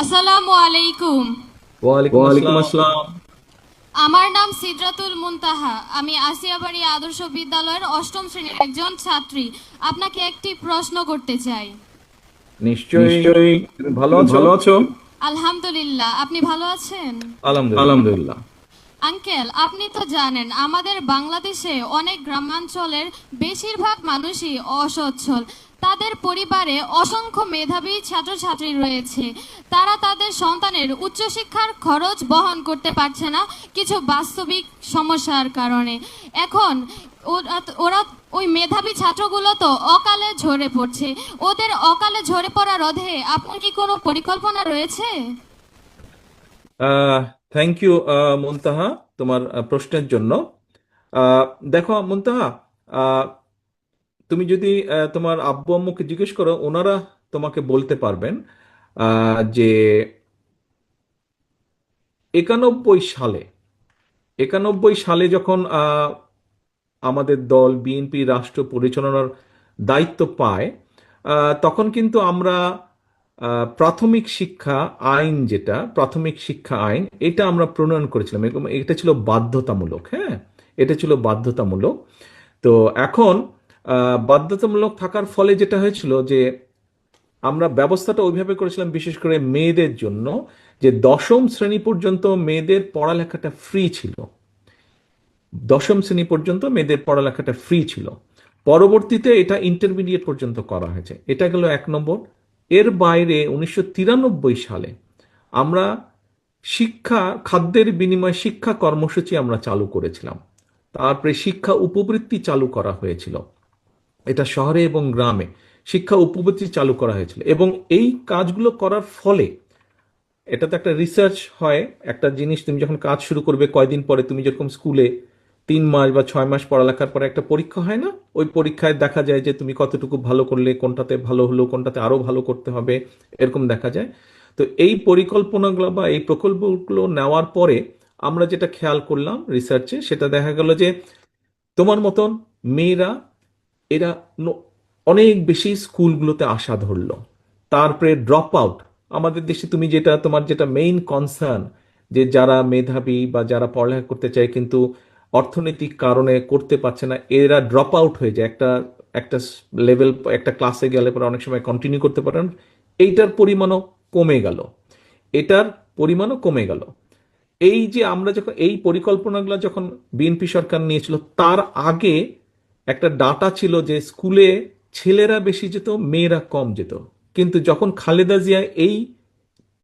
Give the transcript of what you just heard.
আসসালামু আলাইকুম। ওয়ালাইকুম ওয়ালাইকুম আসসালাম। আসসালাম। আমার নাম সিদরাতুল মুনতাহা। আমি আসিয়াবাড়ি আদর্শ বিদ্যালয়ের অষ্টম শ্রেণীর একজন ছাত্রী। আপনাকে একটি প্রশ্ন করতে চাই। নিশ্চয়ই। নিশ্চয়ই। তুমি ভালো তুমি আছো? ভালো আছো? আলহামদুলিল্লাহ, আপনি ভালো আছেন? আলহামদুলিল্লাহ। আলহামদুলিল্লাহ। আঙ্কেল, আপনি তো জানেন আমাদের বাংলাদেশে অনেক গ্রামাঞ্চলের বেশিরভাগ মানুষই অসচ্ছল। তাদের পরিবারে অসংখ্য মেধাবী ছাত্রছাত্রী রয়েছে। তারা তাদের সন্তানের উচ্চশিক্ষার খরচ বহন করতে পারছে না কিছু বাস্তবিক সমস্যার কারণে। এখন ওরা ওই মেধাবী ছাত্রগুলো তো অকালে ঝরে পড়ছে। ওদের অকালে ঝরে পড়া রোধে আপনার কি কোনো পরিকল্পনা রয়েছে? আহ থ্যাংক ইউ মুনতাহা, তোমার প্রশ্নের জন্য। আহ, দেখো মুনতাহা, আহ, তুমি যদি তোমার আব্বু আম্মুকে জিজ্ঞেস করো, ওনারা তোমাকে বলতে পারবেন যে 91 সালে 91 সালে যখন আমাদের দল বিএনপি রাষ্ট্র পরিচালনার দায়িত্ব পায়, তখন কিন্তু আমরা প্রাথমিক শিক্ষা আইন, যেটা প্রাথমিক শিক্ষা আইন, এটা আমরা প্রণয়ন করেছিলাম। এরকম এটা ছিল বাধ্যতামূলক। হ্যাঁ, এটা ছিল বাধ্যতামূলক। তো এখন বাধ্যতামূলক থাকার ফলে যেটা হয়েছিল যে আমরা ব্যবস্থাটা ওইভাবে করেছিলাম, বিশেষ করে মেয়েদের জন্য, যে 10ম শ্রেণী পর্যন্ত মেয়েদের পড়ালেখাটা ফ্রি ছিল। 10ম শ্রেণী পর্যন্ত মেয়েদের পড়ালেখাটা ফ্রি ছিল। পরবর্তীতে এটা ইন্টারমিডিয়েট পর্যন্ত করা হয়েছে। এটা গেল 1 নম্বর। এর বাইরে 1993 সালে আমরা খাদ্যের বিনিময়ে শিক্ষা কর্মসূচি আমরা চালু করেছিলাম। তারপরে শিক্ষা উপবৃত্তি চালু করা হয়েছিল। এটা শহরে এবং গ্রামে শিক্ষা উপবৃত্তি চালু করা হয়েছিল। এবং এই কাজগুলো করার ফলে, এটা তো একটা রিসার্চ হয়, একটা জিনিস তুমি যখন কাজ শুরু করবে কয়দিন পরে, তুমি যেরকম স্কুলে 3 মাস বা 6 মাস পড়ালেখার পরে একটা পরীক্ষা হয় না, ওই পরীক্ষায় দেখা যায় যে তুমি কতটুকু ভালো করলে, কোনটাতে ভালো হলো, কোনটাতে আরো ভালো করতে হবে, এরকম দেখা যায়। তো এই পরিকল্পনাগুলো বা এই প্রকল্পগুলো নেওয়ার পরে আমরা যেটা খেয়াল করলাম রিসার্চে, সেটা দেখা গেল যে তোমার মতন মেয়েরা, এরা অনেক বেশি স্কুলগুলোতে আসা ধরলো। তারপরে ড্রপ আউট, আমাদের দেশে তুমি যেটা, তোমার যেটা মেইন কনসার্ন, যে যারা মেধাবী বা যারা পড়ালেখা করতে চায় কিন্তু অর্থনৈতিক কারণে করতে পারছে না, এরা ড্রপ আউট হয়ে যায়। একটা একটা লেভেল, একটা ক্লাসে গেলে পরে অনেক সময় কন্টিনিউ করতে পারেন। এইটার পরিমাণও কমে গেল। এটার পরিমাণও কমে গেল। এই যে আমরা যখন এই পরিকল্পনাগুলো যখন বিএনপি সরকার নিয়েছিল, তার আগে একটা ডাটা ছিল যে স্কুলে ছেলেরা বেশি যেত, মেয়েরা কম যেত। কিন্তু যখন খালেদা জিয়া এই